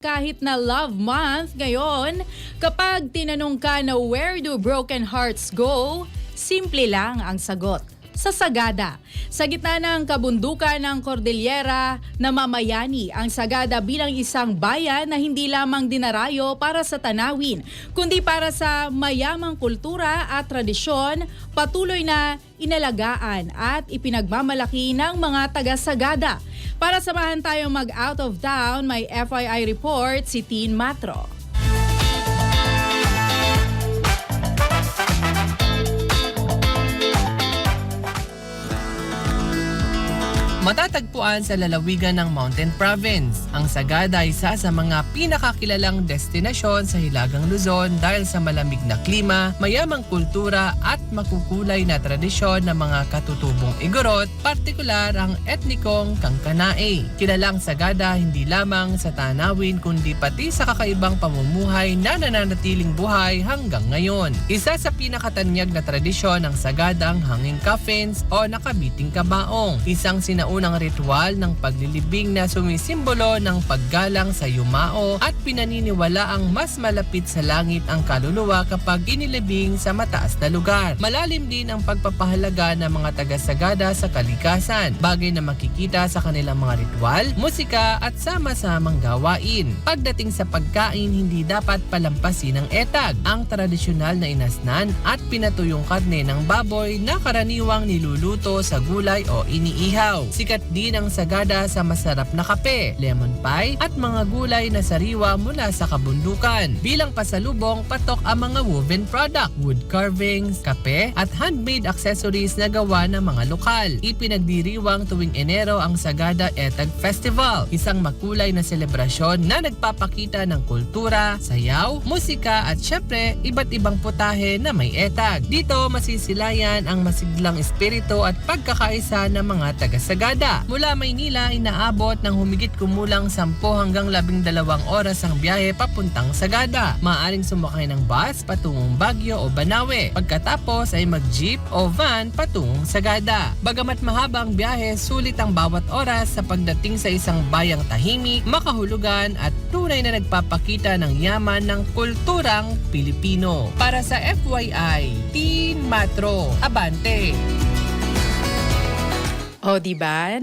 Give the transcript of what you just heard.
Kahit na Love Month ngayon, kapag tinanong ka na where do broken hearts go, simple lang ang sagot. Sa Sagada. Sa gitna ng kabundukan ng Cordillera, namamayani ang Sagada bilang isang bayan na hindi lamang dinarayo para sa tanawin, kundi para sa mayamang kultura at tradisyon, patuloy na inalagaan at ipinagmamalaki ng mga taga-Sagada. Para samahan tayong mag-out of town, may FYI report si Teen Matro. Matatagpuan sa lalawigan ng Mountain Province. Ang Sagada ay isa sa mga pinakakilalang destinasyon sa Hilagang Luzon dahil sa malamig na klima, mayamang kultura at makukulay na tradisyon ng mga katutubong Igorot, partikular ang etnikong Kangkanae. Kilalang Sagada hindi lamang sa tanawin kundi pati sa kakaibang pamumuhay na nananatiling buhay hanggang ngayon. Isa sa pinakatanyag na tradisyon ng Sagada ang hanging coffins o nakabiting kabaong. Isang unang ritual ng paglilibing na sumisimbolo ng paggalang sa yumao at pinaniniwala ang mas malapit sa langit ang kaluluwa kapag inilibing sa mataas na lugar. Malalim din ang pagpapahalaga ng mga taga-Sagada sa kalikasan, bagay na makikita sa kanilang mga ritual, musika at sama-samang gawain. Pagdating sa pagkain, hindi dapat palampasin ang etag, ang tradisyonal na inasnan at pinatuyong karne ng baboy na karaniwang niluluto sa gulay o iniihaw. Sikat din ang Sagada sa masarap na kape, lemon pie at mga gulay na sariwa mula sa kabundukan. Bilang pasalubong, patok ang mga woven product, wood carvings, kape at handmade accessories na gawa ng mga lokal. Ipinagdiriwang tuwing Enero ang Sagada Etag Festival, isang makulay na selebrasyon na nagpapakita ng kultura, sayaw, musika at syempre iba't ibang putahe na may etag. Dito masisilayan ang masiglang espiritu at pagkakaisa ng mga taga-Sagada. Mula Maynila, inaabot ng humigit kumulang 10 hanggang 12 oras ang biyahe papuntang Sagada. Maaaring sumakay ng bus patungong Baguio o Banawe. Pagkatapos ay mag-jeep o van patungong Sagada. Bagamat mahaba ang biyahe, sulit ang bawat oras sa pagdating sa isang bayang tahimik, makahulugan at tunay na nagpapakita ng yaman ng kulturang Pilipino. Para sa FYI, Teen Matro, Abante! O, diba?